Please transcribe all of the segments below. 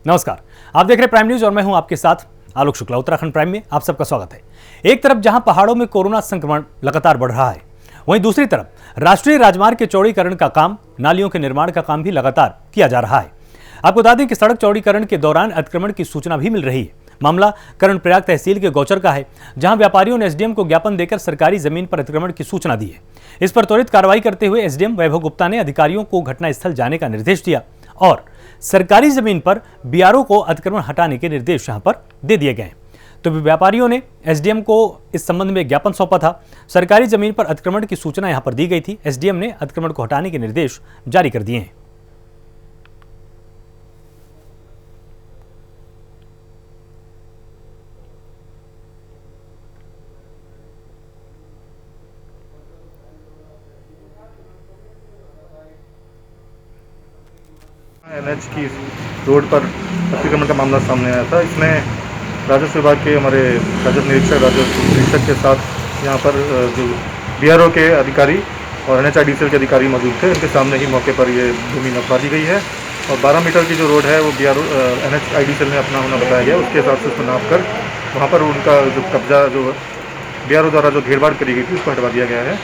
नमस्कार, आप देख रहे हैं प्राइम न्यूज और मैं हूं आपके साथ आलोक शुक्ला। उत्तराखंड प्राइम में आप सबका स्वागत है। एक तरफ जहां पहाड़ों में कोरोना संक्रमण लगातार बढ़ रहा है, वहीं दूसरी तरफ राष्ट्रीय राजमार्ग के चौड़ीकरण का काम, नालियों के निर्माण का काम भी लगातार किया जा रहा है। आपको बता दें कि सड़क चौड़ीकरण के दौरान अतिक्रमण की सूचना भी मिल रही है। मामला कर्णप्रयाग तहसील के गौचर का है, जहां व्यापारियों ने एसडीएम को ज्ञापन देकर सरकारी जमीन पर अतिक्रमण की सूचना दी है। इस पर त्वरित कार्रवाई करते हुए एसडीएम वैभव गुप्ता ने अधिकारियों को घटनास्थल जाने का निर्देश दिया और सरकारी जमीन पर बीआरओ को अतिक्रमण हटाने के निर्देश यहां पर दे दिए गए। तो व्यापारियों ने एसडीएम को इस संबंध में ज्ञापन सौंपा था। सरकारी जमीन पर अतिक्रमण की सूचना यहां पर दी गई थी। एसडीएम ने अतिक्रमण को हटाने के निर्देश जारी कर दिए हैं। एनएच की रोड पर अतिक्रमण का मामला सामने आया था। इसमें राजस्व विभाग के हमारे राजस्व निरीक्षक के साथ यहाँ पर जो बीआरओ के अधिकारी और एनएचआईडीसीएल के अधिकारी मौजूद थे। इनके सामने ही मौके पर ये भूमि नपवा दी गई है और 12 मीटर की जो रोड है वो बीआरओ एनएचआईडीसीएल में अपना होना बताया गया। उसके हिसाब से उसको नाप कर वहाँ पर उनका जो कब्जा जो बीआरओ द्वारा जो घेरबाड़ करी गई थी उसको हटवा दिया गया है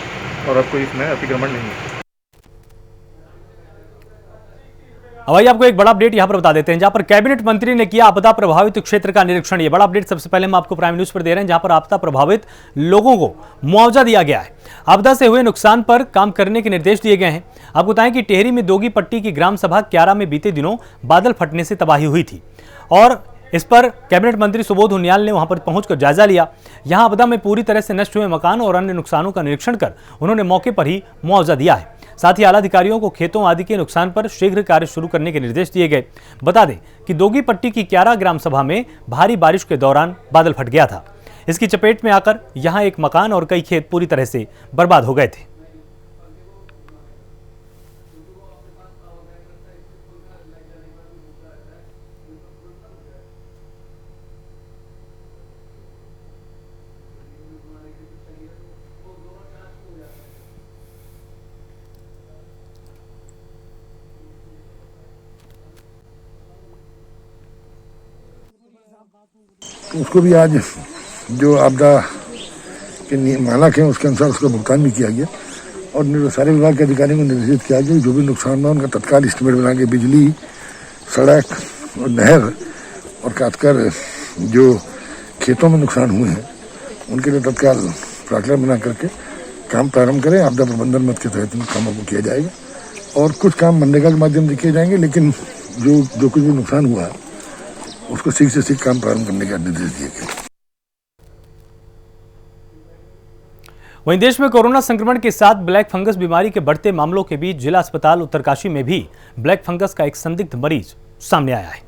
और अब कोई इसमें अतिक्रमण नहीं है। अब आइए आपको एक बड़ा अपडेट यहां पर बता देते हैं, जहां पर कैबिनेट मंत्री ने किया आपदा प्रभावित क्षेत्र का निरीक्षण। ये बड़ा अपडेट सबसे पहले हम आपको प्राइम न्यूज पर दे रहे हैं, जहां पर आपदा प्रभावित लोगों को मुआवजा दिया गया है। आपदा से हुए नुकसान पर काम करने के निर्देश दिए गए हैं। आपको बताएं कि टेहरी में दोगी पट्टी की ग्राम सभा क्यारा में बीते दिनों बादल फटने से तबाही हुई थी और इस पर कैबिनेट मंत्री सुबोध उनियाल ने वहां पर पहुंचकर जायजा लिया। यहां आपदा में पूरी तरह से नष्ट हुए मकान और अन्य नुकसानों का निरीक्षण कर उन्होंने मौके पर ही मुआवजा दिया है। साथ ही आला अधिकारियों को खेतों आदि के नुकसान पर शीघ्र कार्य शुरू करने के निर्देश दिए गए। बता दें कि दोगी पट्टी की क्यारा ग्राम सभा में भारी बारिश के दौरान बादल फट गया था। इसकी चपेट में आकर यहां एक मकान और कई खेत पूरी तरह से बर्बाद हो गए थे। तो उसको भी आज जो आपदा के मानक हैं उसके अनुसार उसका भुगतान भी किया गया और सारे विभाग के अधिकारियों को निर्देशित किया गया जो भी नुकसान हुआ उनका तत्काल एस्टिमेट बना के बिजली, सड़क और नहर और खासकर जो खेतों में नुकसान हुए हैं उनके लिए तत्काल प्राक्कलन बना करके काम प्रारंभ करें। आपदा प्रबंधन मद के तहत इन कामों को किया जाएगा और कुछ काम मनरेगा के माध्यम से किए जाएंगे, लेकिन जो कुछ भी नुकसान हुआ है उसको शीघ्र से शीघ्र काम प्रारंभ करने का निर्देश दिए गए। वहीं देश में कोरोना संक्रमण के साथ ब्लैक फंगस बीमारी के बढ़ते मामलों के बीच जिला अस्पताल उत्तरकाशी में भी ब्लैक फंगस का एक संदिग्ध मरीज सामने आया है।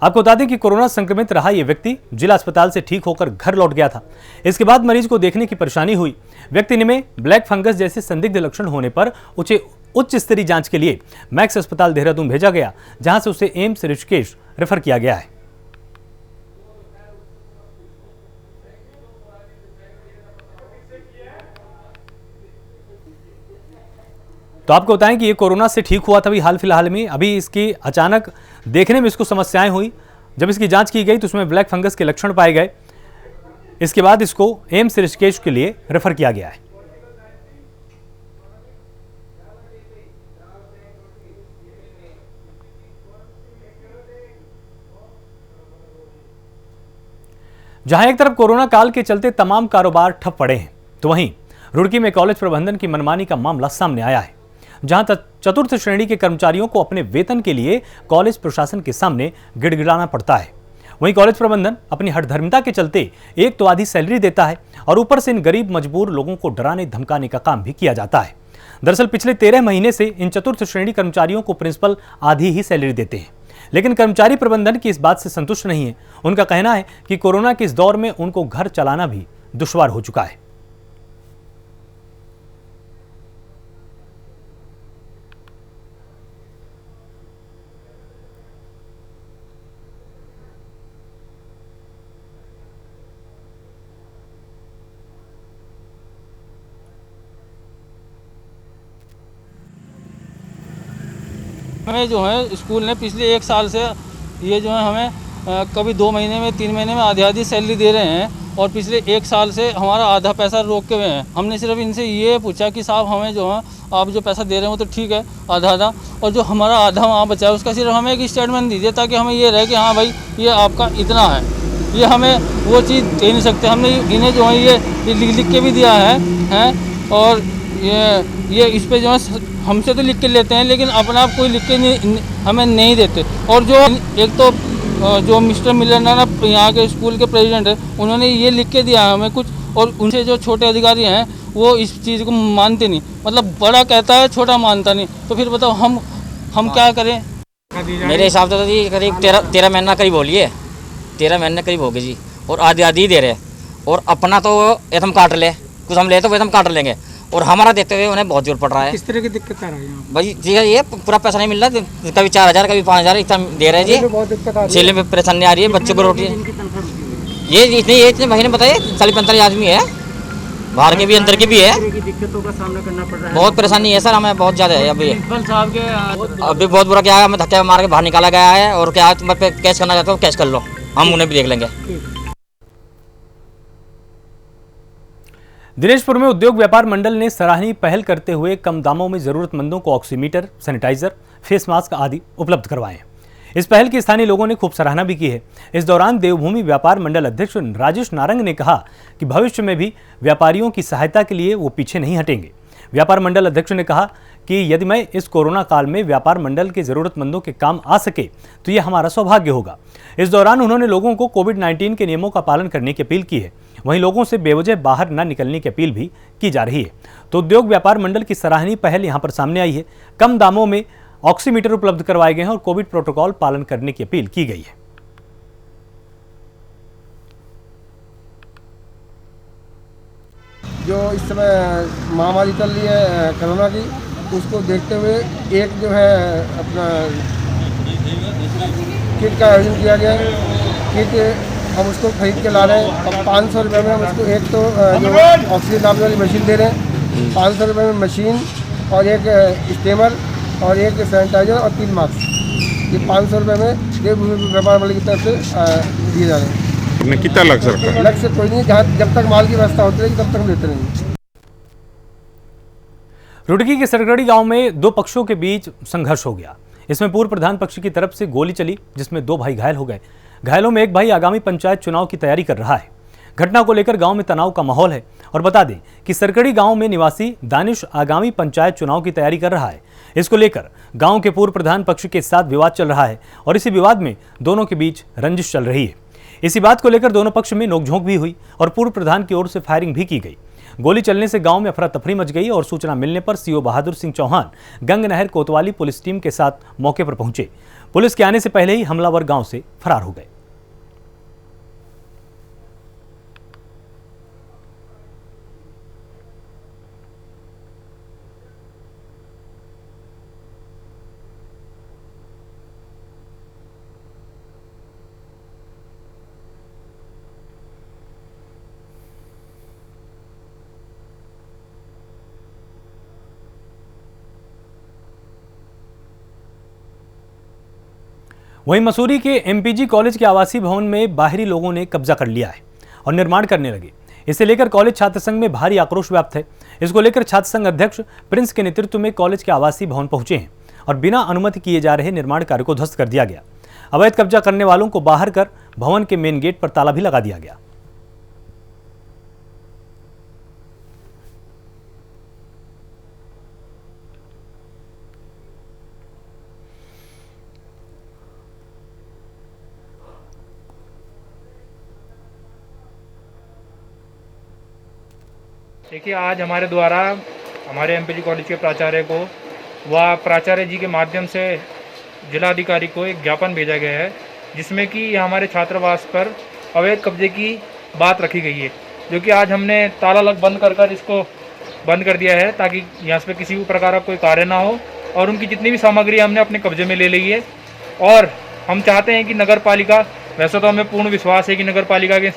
आपको बता दें कि कोरोना संक्रमित रहा यह व्यक्ति जिला अस्पताल से ठीक होकर घर लौट गया था। इसके बाद मरीज को देखने की परेशानी हुई। व्यक्ति में ब्लैक फंगस जैसे संदिग्ध लक्षण होने पर उच्च स्तरीय जांच के लिए मैक्स अस्पताल देहरादून भेजा गया, जहां से उसे एम्स ऋषिकेश रेफर किया गया है। तो आपको बताएं कि ये कोरोना से ठीक हुआ था अभी हाल फिलहाल में। अभी इसकी अचानक देखने में इसको समस्याएं हुई। जब इसकी जांच की गई तो उसमें ब्लैक फंगस के लक्षण पाए गए। इसके बाद इसको एम्स ऋषिकेश के लिए रेफर किया गया है। जहां एक तरफ कोरोना काल के चलते तमाम कारोबार ठप पड़े हैं, तो वहीं रुड़की में कॉलेज प्रबंधन की मनमानी का मामला सामने आया है, जहां चतुर्थ श्रेणी के कर्मचारियों को अपने वेतन के लिए कॉलेज प्रशासन के सामने गिड़गिड़ाना पड़ता है। वहीं कॉलेज प्रबंधन अपनी हठधर्मिता के चलते एक तो आधी सैलरी देता है और ऊपर से इन गरीब मजबूर लोगों को डराने धमकाने का काम भी किया जाता है। दरअसल पिछले 13 महीने से इन चतुर्थ श्रेणी कर्मचारियों को प्रिंसिपल आधी ही सैलरी देते हैं, लेकिन कर्मचारी प्रबंधन की इस बात से संतुष्ट नहीं है। उनका कहना है कि कोरोना के इस दौर में उनको घर चलाना भी दुश्वार हो चुका है। हमें जो है स्कूल ने पिछले 1 साल से ये जो है हमें कभी 2 महीने में 3 महीने में आधी सैलरी दे रहे हैं और पिछले 1 साल से हमारा आधा पैसा रोक के हुए हैं। हमने सिर्फ इनसे ये पूछा कि साहब हमें जो है आप जो पैसा दे रहे हैं वो तो ठीक है आधा और जो हमारा आधा वहाँ बचा है उसका सिर्फ हमें एक स्टेटमेंट दीजिए ताकि हमें ये रहे कि हाँ भाई ये आपका इतना है। ये हमें वो चीज़ दे नहीं सकते। हमने इन्हें जो है ये लिख के भी दिया है और ये इस पे जो है हमसे तो लिख के लेते हैं लेकिन अपना आप कोई लिख के हमें नहीं देते। और जो एक तो जो मिस्टर मिलना यहाँ के स्कूल के प्रेसिडेंट है उन्होंने ये लिख के दिया है हमें कुछ और उनसे जो छोटे अधिकारी हैं वो इस चीज़ को मानते नहीं। मतलब बड़ा कहता है छोटा मानता नहीं। तो फिर बताओ हम क्या करें। मेरे हिसाब से तो जी करीब 13 महीना करीब बोलिए 13 महीने करीब हो गए जी और आधी ही दे रहे और अपना तो एकदम काट ले कुछ हम ले तो एकदम काट लेंगे और हमारा देखते हुए उन्हें बहुत जोर पड़ रहा है। किस तरह की दिक्कत आ रही है भाई जी ये पूरा पैसा नहीं मिल रहा कभी 4000 कभी 5000 इतना दे रहे हैं जी। सेले में परेशानी आ रही है बच्चों को रोटी ये इतने महीने बताइए 40-45 आदमी है बाहर के भी अंदर के भी है। दिक्कतों का सामना करना पड़ रहा है। बहुत परेशानी है सर हमें बहुत ज़्यादा है अभी बहुत बुरा क्या है हमें धक्के मार के बाहर निकाला गया है और क्या तुम पे कैश करना चाहते हो कैश कर लो हम उन्हें भी देख लेंगे। दिनेशपुर में उद्योग व्यापार मंडल ने सराहनीय पहल करते हुए कम दामों में जरूरतमंदों को ऑक्सीमीटर, सैनिटाइजर, फेस मास्क आदि उपलब्ध करवाए हैं। इस पहल की स्थानीय लोगों ने खूब सराहना भी की है। इस दौरान देवभूमि व्यापार मंडल अध्यक्ष राजेश नारंग ने कहा कि भविष्य में भी व्यापारियों की सहायता के लिए वो पीछे नहीं हटेंगे। व्यापार मंडल अध्यक्ष ने कहा कि यदि मैं इस कोरोना काल में व्यापार मंडल के जरूरतमंदों के काम आ सके तो यह हमारा सौभाग्य होगा। इस दौरान उन्होंने लोगों को कोविड-19 के नियमों का पालन करने की अपील की है। वहीं लोगों से बेवजह बाहर न निकलने की अपील भी की जा रही है। तो उद्योग व्यापार मंडल की सराहनीय पहल यहां पर सामने आई है। कम दामों में ऑक्सीमीटर उपलब्ध करवाए गए हैं और कोविड प्रोटोकॉल पालन करने की अपील की गई है। जो इस समय महामारी चल रही है कोरोना की उसको देखते हुए एक जो है अपना किट का आयोजन किया गया है। किट हम उसको खरीद के ला रहे हैं और 500 रुपये में हम उसको एक तो जो ऑक्सीजन नाम वाली मशीन दे रहे हैं 500 रुपये में मशीन और एक स्टेमर और एक सैनिटाइजर और 3 मास्क ये 500 रुपये में देवभूमि व्यापार मंडल की तरफ से दिए जा रहे हैं। कितना लग सकता है? लग से कोई नहीं जब तक माल की व्यवस्था होती रहेगी तब तक हम देते रहेंगे। रुड़की के सरगड़ी गांव में दो पक्षों के बीच संघर्ष हो गया। इसमें पूर्व प्रधान पक्ष की तरफ से गोली चली जिसमें 2 भाई घायल हो गए। घायलों में एक भाई आगामी पंचायत चुनाव की तैयारी कर रहा है। घटना को लेकर गांव में तनाव का माहौल है और बता दें कि सरकड़ी गांव में निवासी दानिश आगामी पंचायत चुनाव की तैयारी कर रहा है। इसको लेकर गांव के पूर्व प्रधान पक्ष के साथ विवाद चल रहा है और इसी विवाद में दोनों के बीच रंजिश चल रही है। इसी बात को लेकर दोनों पक्ष में नोकझोंक भी हुई और पूर्व प्रधान की ओर से फायरिंग भी की गई। गोली चलने से गांव में अफरा तफरी मच गई और सूचना मिलने पर सीओ बहादुर सिंह चौहान गंग नहर कोतवाली पुलिस टीम के साथ मौके पर पहुंचे। पुलिस के आने से पहले ही हमलावर गांव से फरार हो गए। वहीं मसूरी के एमपीजी कॉलेज के आवासीय भवन में बाहरी लोगों ने कब्जा कर लिया है और निर्माण करने लगे। इसे लेकर कॉलेज छात्र संघ में भारी आक्रोश व्याप्त है। इसको लेकर छात्र संघ अध्यक्ष प्रिंस के नेतृत्व में कॉलेज के आवासीय भवन पहुंचे हैं और बिना अनुमति किए जा रहे निर्माण कार्य को ध्वस्त कर दिया गया। अवैध कब्जा करने वालों को बाहर कर भवन के मेन गेट पर ताला भी लगा दिया गया। देखिए, आज हमारे द्वारा हमारे एमपीजी कॉलेज के प्राचार्य को व प्राचार्य जी के माध्यम से जिलाधिकारी को एक ज्ञापन भेजा गया है जिसमें कि हमारे छात्रावास पर अवैध कब्जे की बात रखी गई है, जो कि आज हमने ताला लग बंद कर इसको बंद कर दिया है ताकि यहाँ पे किसी भी प्रकार का कोई कार्य ना हो और उनकी जितनी भी सामग्री हमने अपने कब्जे में ले ली है। और हम चाहते हैं कि नगर पालिका, वैसे तो हमें पूर्ण विश्वास है कि नगर पालिका के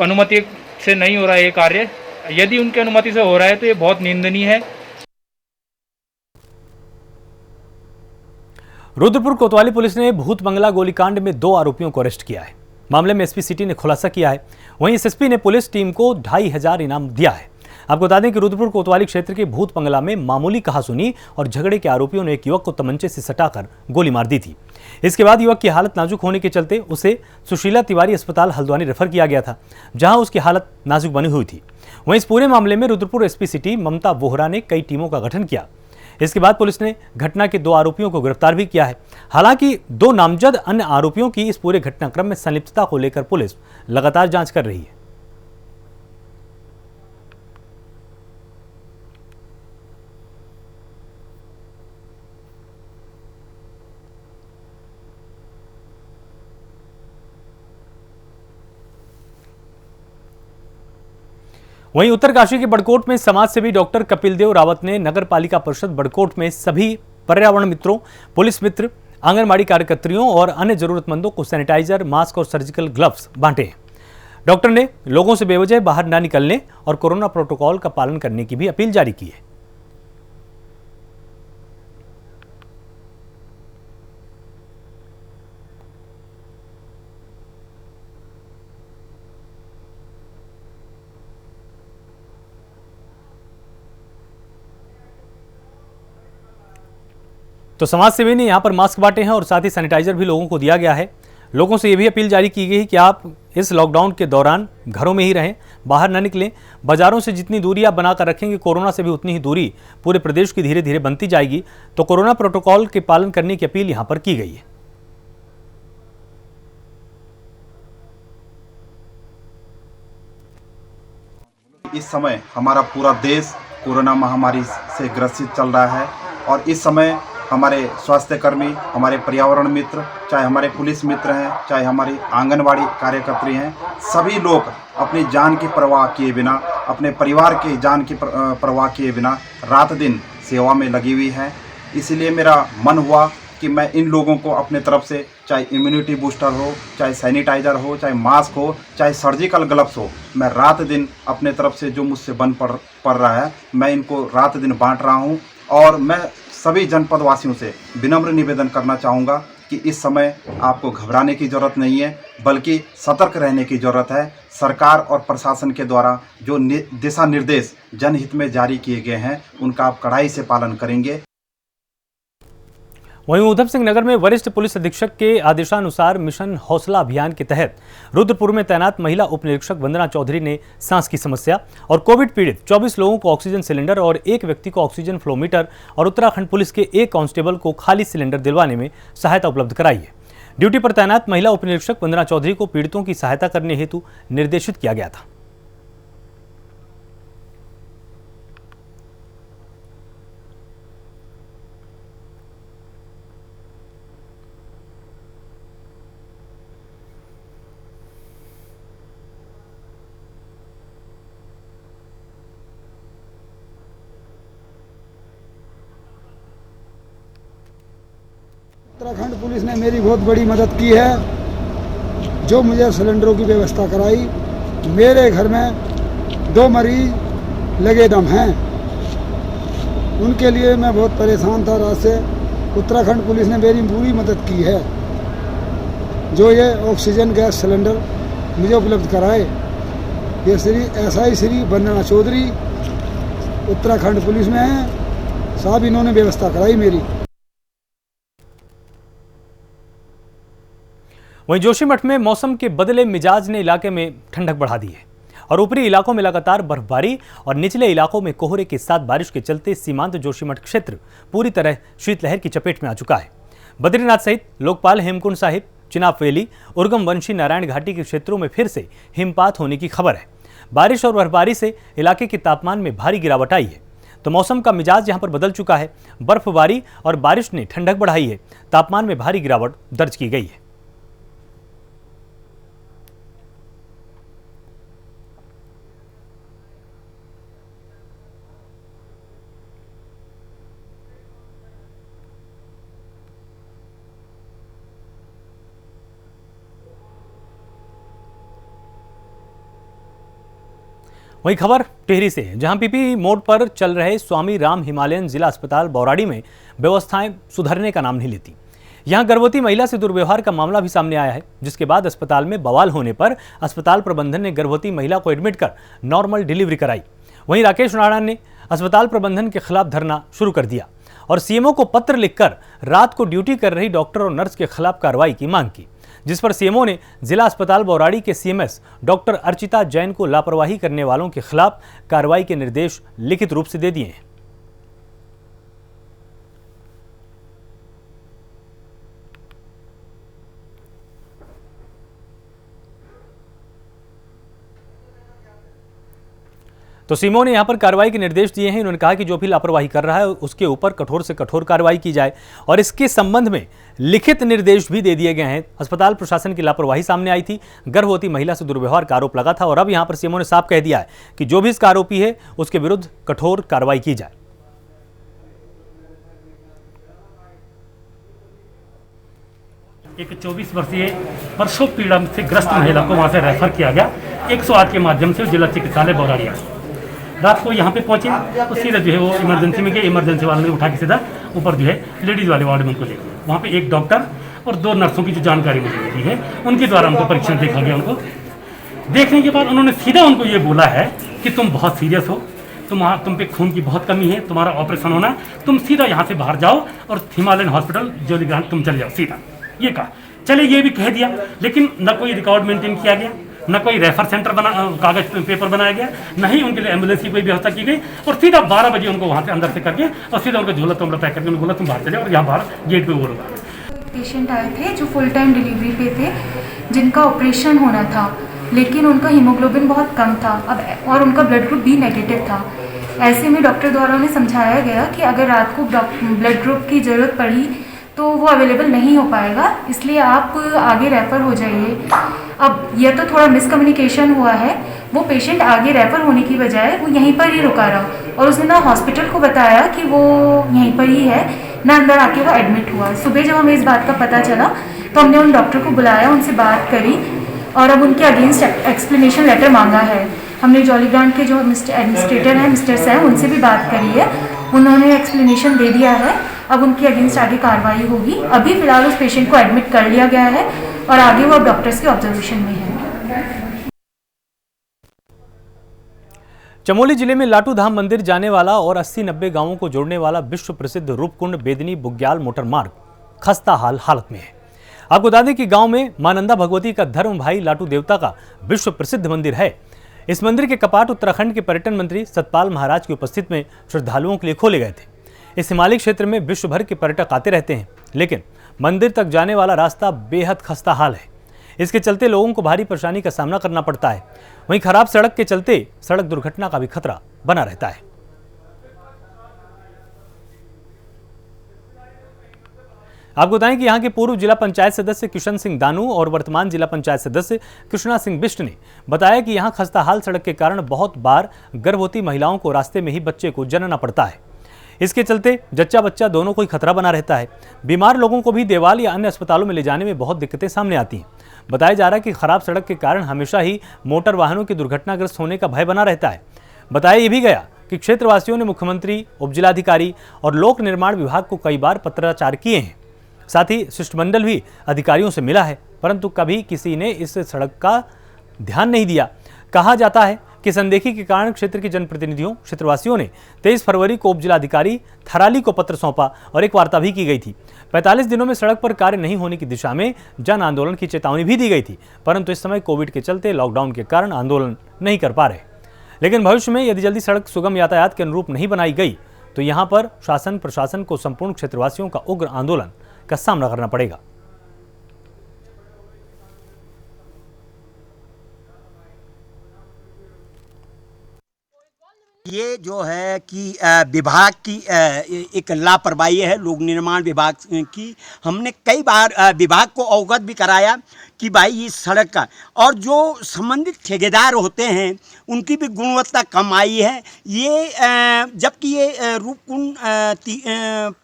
अनुमति से नहीं हो रहा है ये कार्य, यदि उनकी अनुमति से हो रहा है तो ये बहुत निंदनीय है। रुद्रपुर कोतवाली पुलिस ने भूत बंगला गोलीकांड में 2 आरोपियों को अरेस्ट किया है। मामले में एसपी सिटी ने खुलासा किया है। वहीं एसएसपी ने पुलिस टीम को 2500 इनाम दिया है। आपको बता दें कि रुद्रपुर कोतवाली क्षेत्र के भूत बंगला में मामूली कहासुनी और झगड़े के आरोपियों ने एक युवक को तमंचे से सटाकर गोली मार दी थी। इसके बाद युवक की हालत नाजुक होने के चलते उसे सुशीला तिवारी अस्पताल हल्द्वानी रेफर किया गया था, जहां उसकी हालत नाजुक बनी हुई थी। वहीं इस पूरे मामले में रुद्रपुर एसपी सिटी ममता वोहरा ने कई टीमों का गठन किया। इसके बाद पुलिस ने घटना के 2 आरोपियों को गिरफ्तार भी किया है। हालांकि 2 नामजद अन्य आरोपियों की इस पूरे घटनाक्रम में संलिप्तता को लेकर पुलिस लगातार जांच कर रही है। वहीं उत्तरकाशी के बड़कोट में समाज सेवी डॉक्टर कपिल देव रावत ने नगर पालिका परिषद बड़कोट में सभी पर्यावरण मित्रों, पुलिस मित्र, आंगनबाड़ी कार्यकर्तियों और अन्य जरूरतमंदों को सैनिटाइजर, मास्क और सर्जिकल ग्लव्स बांटे। डॉक्टर ने लोगों से बेवजह बाहर न निकलने और कोरोना प्रोटोकॉल का पालन करने की भी अपील जारी की है। तो समाज सेवी ने यहां पर मास्क बांटे हैं और साथ ही सैनिटाइजर भी लोगों को दिया गया है। लोगों से यह भी अपील जारी की गई है कि आप इस लॉकडाउन के दौरान घरों में ही रहें, बाहर न निकलें। बाजारों से जितनी दूरी आप बनाकर रखेंगे, कोरोना से भी उतनी ही दूरी पूरे प्रदेश की धीरे धीरे बनती जाएगी। तो कोरोना प्रोटोकॉल के पालन करने की अपील यहां पर की गई है। इस समय हमारा पूरा देश कोरोना महामारी से ग्रसित चल रहा है और इस समय हमारे स्वास्थ्य कर्मी, हमारे पर्यावरण मित्र, चाहे हमारे पुलिस मित्र हैं, चाहे हमारी आंगनवाड़ी कार्यकर्त्री हैं, सभी लोग अपनी जान की परवाह किए बिना, अपने परिवार की जान की परवाह किए बिना रात दिन सेवा में लगी हुई है। इसलिए मेरा मन हुआ कि मैं इन लोगों को अपने तरफ से, चाहे इम्यूनिटी बूस्टर हो, चाहे सैनिटाइज़र हो, चाहे मास्क हो, चाहे सर्जिकल ग्लव्स हो, मैं रात दिन अपने तरफ से जो मुझसे बन पड़ रहा है, मैं इनको रात दिन बांट रहा हूँ। और मैं सभी जनपद वासियों से विनम्र निवेदन करना चाहूँगा कि इस समय आपको घबराने की ज़रूरत नहीं है, बल्कि सतर्क रहने की ज़रूरत है। सरकार और प्रशासन के द्वारा जो दिशा निर्देश जनहित में जारी किए गए हैं, उनका आप कड़ाई से पालन करेंगे। वहीं उधम सिंह नगर में वरिष्ठ पुलिस अधीक्षक के आदेशानुसार मिशन हौसला अभियान के तहत रुद्रपुर में तैनात महिला उप निरीक्षक वंदना चौधरी ने सांस की समस्या और कोविड पीड़ित 24 लोगों को ऑक्सीजन सिलेंडर और 1 व्यक्ति को ऑक्सीजन फ्लोमीटर और उत्तराखंड पुलिस के 1 कांस्टेबल को खाली सिलेंडर दिलवाने में सहायता उपलब्ध कराई है। ड्यूटी पर तैनात महिला उप निरीक्षक वंदना चौधरी को पीड़ितों की सहायता करने हेतु निर्देशित किया गया था। उत्तराखंड पुलिस ने मेरी बहुत बड़ी मदद की है, जो मुझे सिलेंडरों की व्यवस्था कराई। मेरे घर में 2 मरीज लगे दम हैं, उनके लिए मैं बहुत परेशान था रात से। उत्तराखंड पुलिस ने मेरी पूरी मदद की है, जो ये ऑक्सीजन गैस सिलेंडर मुझे उपलब्ध कराए। ये श्री वंदना चौधरी उत्तराखंड पुलिस में हैं, साहब इन्होंने व्यवस्था कराई मेरी। वहीं जोशीमठ में मौसम के बदले मिजाज ने इलाके में ठंडक बढ़ा दी है और ऊपरी इलाकों में लगातार बर्फबारी और निचले इलाकों में कोहरे के साथ बारिश के चलते सीमांत जोशीमठ क्षेत्र पूरी तरह शीतलहर की चपेट में आ चुका है। बद्रीनाथ सहित लोकपाल, हेमकुंड साहिब, चिनाब वैली, उर्गम वंशी, नारायण घाटी के क्षेत्रों में फिर से हिमपात होने की खबर है। बारिश और बर्फबारी से इलाके के तापमान में भारी गिरावट आई है, तो मौसम का मिजाज यहां पर बदल चुका है। बर्फबारी और बारिश ने ठंडक बढ़ाई है, तापमान में भारी गिरावट दर्ज की गई है। वहीं खबर टिहरी से है, जहां पीपी मोड़ पर चल रहे स्वामी राम हिमालयन जिला अस्पताल बौराड़ी में व्यवस्थाएं सुधरने का नाम नहीं लेती। यहां गर्भवती महिला से दुर्व्यवहार का मामला भी सामने आया है, जिसके बाद अस्पताल में बवाल होने पर अस्पताल प्रबंधन ने गर्भवती महिला को एडमिट कर नॉर्मल डिलीवरी कराई। वहीं राकेश राणा ने अस्पताल प्रबंधन के खिलाफ धरना शुरू कर दिया और सीएमओ को पत्र लिखकर रात को ड्यूटी कर रही डॉक्टर और नर्स के खिलाफ कार्रवाई की मांग की, जिस पर सीएमओ ने जिला अस्पताल बौराड़ी के सीएमएस डॉक्टर अर्चिता जैन को लापरवाही करने वालों के खिलाफ कार्रवाई के निर्देश लिखित रूप से दे दिए हैं। तो सीएमओ ने यहां पर कार्रवाई के निर्देश दिए हैं। उन्होंने कहा कि जो भी लापरवाही कर रहा है उसके ऊपर कठोर से कठोर कार्रवाई की जाए और इसके संबंध में लिखित निर्देश भी दे दिए गए हैं। अस्पताल प्रशासन की लापरवाही सामने आई थी, गर्भवती महिला से दुर्व्यवहार का आरोप लगा था और अब यहां पर सीएमओ ने साफ कह दिया है कि जो भी इसका आरोपी है उसके विरुद्ध कठोर कार्रवाई की जाए। एक 24 वर्षीय प्रसव पीड़ा से ग्रस्त महिला को वहां से रेफर किया गया 108 के माध्यम से जिला चिकित्सालय बौराड़ी। रात को यहाँ पे पहुंचे तो सीधा जो है वो इमरजेंसी में गए। इमरजेंसी वाले ने उठा के सीधा ऊपर जो है लेडीज़ वाले वार्ड में उनको ले गए। वहाँ पे एक डॉक्टर और 2 नर्सों की जो जानकारी मुझे मिली है उनके द्वारा उनको परीक्षण देखा गया। उनको देखने के बाद उन्होंने सीधा उनको ये बोला है कि तुम बहुत सीरियस हो, तुम पे खून की बहुत कमी है, तुम्हारा ऑपरेशन होना है, तुम सीधा यहाँ से बाहर जाओ और हिमालयन हॉस्पिटल जोलीग्रांट तुम चले जाओ सीधा। ये कहा, चले ये भी कह दिया, लेकिन न कोई रिकॉर्ड मेंटेन किया गया, न कोई रेफर सेंटर कागज पेपर बनाया गया, न ही उनके लिए एम्बुलेंस की कोई व्यवस्था की गई और सीधा 12 बजे उनको वहाँ से अंदर से करके और सीधा उनको झोला तोमला पैक करके बोला तुम बाहर चले और यहाँ बाहर गेट पे वो लोग पेशेंट आए थे जो फुल टाइम डिलीवरी पे थे, जिनका ऑपरेशन होना था, लेकिन उनका हीमोग्लोबिन बहुत कम था अब और उनका ब्लड ग्रुप भी नेगेटिव था। ऐसे में डॉक्टर द्वारा उन्हें समझाया गया कि अगर रात को ब्लड ग्रुप की ज़रूरत पड़ी तो वो अवेलेबल नहीं हो पाएगा, इसलिए आप आगे रेफ़र हो जाइए। अब यह तो थोड़ा मिसकम्युनिकेशन हुआ है, वो पेशेंट आगे रेफ़र होने की बजाय वो यहीं पर ही रुका रहा और उसने ना हॉस्पिटल को बताया कि वो यहीं पर ही है, ना अंदर आके वो एडमिट हुआ। सुबह जब हमें इस बात का पता चला तो हमने उन डॉक्टर को बुलाया, उनसे बात करी और अब उनके अगेंस्ट एक्सप्लेनेशन लेटर मांगा है। हमने जॉलीग्रांट के जो एडमिनिस्ट्रेटर हैं मिस्टर सैम, उनसे भी बात करी है, उन्होंने एक्सप्लेनेशन दे दिया है। अब उनके अगेंस्ट आगे कार्रवाई होगी। अभी फिलहाल उस पेशेंट को एडमिट कर लिया गया है और आगे वो अब डॉक्टर्स के ऑब्जर्वेशन में है। चमोली जिले में लाटू धाम मंदिर जाने वाला और 80-90 गांवों को जोड़ने वाला विश्व प्रसिद्ध रूपकुंड बेदनी बुग्याल मोटर मार्ग खस्ता हालत में है। आपको बता दें कि गांव में मां नंदा भगवती का धर्म भाई लाटू देवता का विश्व प्रसिद्ध मंदिर है। इस मंदिर के कपाट उत्तराखंड के पर्यटन मंत्री सतपाल महाराज की उपस्थिति में श्रद्धालुओं के लिए खोले गए थे। इस हिमालयी क्षेत्र में विश्व भर के पर्यटक आते रहते हैं, लेकिन मंदिर तक जाने वाला रास्ता बेहद खस्ता हाल है। इसके चलते लोगों को भारी परेशानी का सामना करना पड़ता है। वहीं खराब सड़क के चलते सड़क दुर्घटना का भी खतरा बना रहता है। आपको बताएं कि यहां के पूर्व जिला पंचायत सदस्य किशन सिंह दानू और वर्तमान जिला पंचायत सदस्य कृष्णा सिंह बिष्ट ने बताया कि यहां खस्ता हाल सड़क के कारण बहुत बार गर्भवती महिलाओं को रास्ते में ही बच्चे को जन्मना पड़ता है। इसके चलते जच्चा बच्चा दोनों को ही खतरा बना रहता है। बीमार लोगों को भी देवाल या अन्य अस्पतालों में ले जाने में बहुत दिक्कतें सामने आती हैं। बताया जा रहा है कि खराब सड़क के कारण हमेशा ही मोटर वाहनों की दुर्घटनाग्रस्त होने का भय बना रहता है। बताया ये भी गया कि क्षेत्रवासियों ने मुख्यमंत्री, उपजिलाधिकारी और लोक निर्माण विभाग को कई बार पत्राचार किए हैं। साथ ही शिष्टमंडल भी अधिकारियों से मिला है, परंतु कभी किसी ने इस सड़क का ध्यान नहीं दिया। कहा जाता है कि अनदेखी के कारण क्षेत्र के जनप्रतिनिधियों, क्षेत्रवासियों ने 23 फरवरी को उपजिलाधिकारी थराली को पत्र सौंपा और एक वार्ता भी की गई थी। 45 दिनों में सड़क पर कार्य नहीं होने की दिशा में जन आंदोलन की चेतावनी भी दी गई थी, परंतु इस समय कोविड के चलते लॉकडाउन के कारण आंदोलन नहीं कर पा रहे। लेकिन भविष्य में यदि जल्दी सड़क सुगम यातायात के अनुरूप नहीं बनाई गई तो यहाँ पर शासन प्रशासन को संपूर्ण क्षेत्रवासियों का उग्र आंदोलन का सामना करना पड़ेगा। ये जो है कि विभाग की एक लापरवाही है, लोक निर्माण विभाग की। हमने कई बार विभाग को अवगत भी कराया कि भाई इस सड़क का और जो संबंधित ठेकेदार होते हैं उनकी भी गुणवत्ता कम आई है। ये जबकि ये रूपकुंड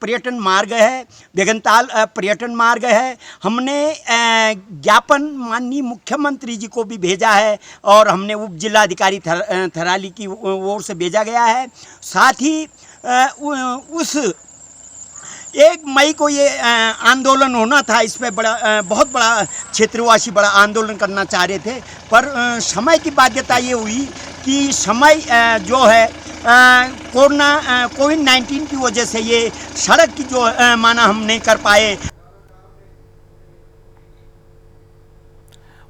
पर्यटन मार्ग है, बेगनताल पर्यटन मार्ग है। हमने ज्ञापन माननीय मुख्यमंत्री जी को भी भेजा है और हमने उप जिलाधिकारी थराली की ओर से भेजा गया है। साथ ही उस 1 मई को ये आंदोलन होना था, इस पर बहुत बड़ा क्षेत्रवासी बड़ा आंदोलन करना चाह रहे थे, पर समय की बाध्यता ये हुई कि समय जो है कोविड-19 की वजह से ये सड़क की जो माना हम नहीं कर पाए।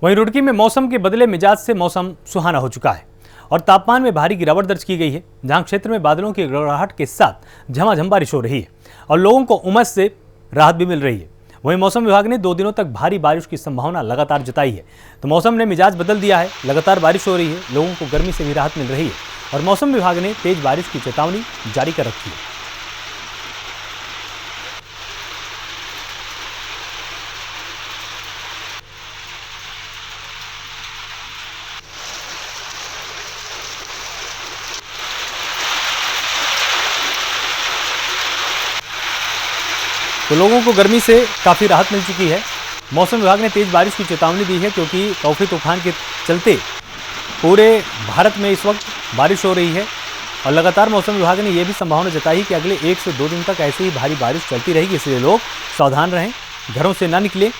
वहीं रुड़की में मौसम के बदले मिजाज से मौसम सुहाना हो चुका है और तापमान में भारी गिरावट दर्ज की गई है, जहां क्षेत्र में बादलों की गड़गड़ाहट के साथ झमाझम बारिश हो रही है और लोगों को उमस से राहत भी मिल रही है। वहीं मौसम विभाग ने 2 दिनों तक भारी बारिश की संभावना लगातार जताई है, तो मौसम ने मिजाज बदल दिया है। लगातार बारिश हो रही है, लोगों को गर्मी से भी राहत मिल रही है और मौसम विभाग ने तेज बारिश की चेतावनी जारी कर रखी है। तो लोगों को गर्मी से काफ़ी राहत मिल चुकी है। मौसम विभाग ने तेज़ बारिश की चेतावनी दी है, क्योंकि तौफी तूफान के चलते पूरे भारत में इस वक्त बारिश हो रही है और लगातार मौसम विभाग ने यह भी संभावना जताई कि अगले 1 से 2 दिन तक ऐसे ही भारी बारिश चलती रहेगी, इसलिए लोग सावधान रहें, घरों से ना निकलें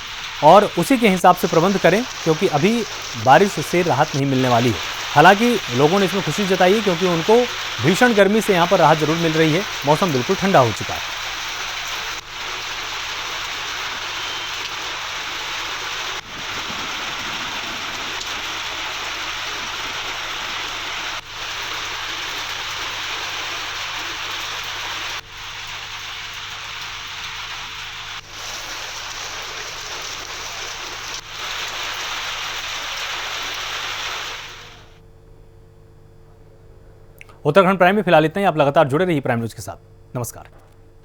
और उसी के हिसाब से प्रबंध करें, क्योंकि अभी बारिश से राहत नहीं मिलने वाली है। हालांकि लोगों ने इसमें खुशी जताई है, क्योंकि उनको भीषण गर्मी से यहाँ पर राहत जरूर मिल रही है। मौसम बिल्कुल ठंडा हो चुका है। उत्तराखंड प्राइम में फिलहाल इतना ही। आप लगातार जुड़े रहिए प्राइम न्यूज के साथ। नमस्कार।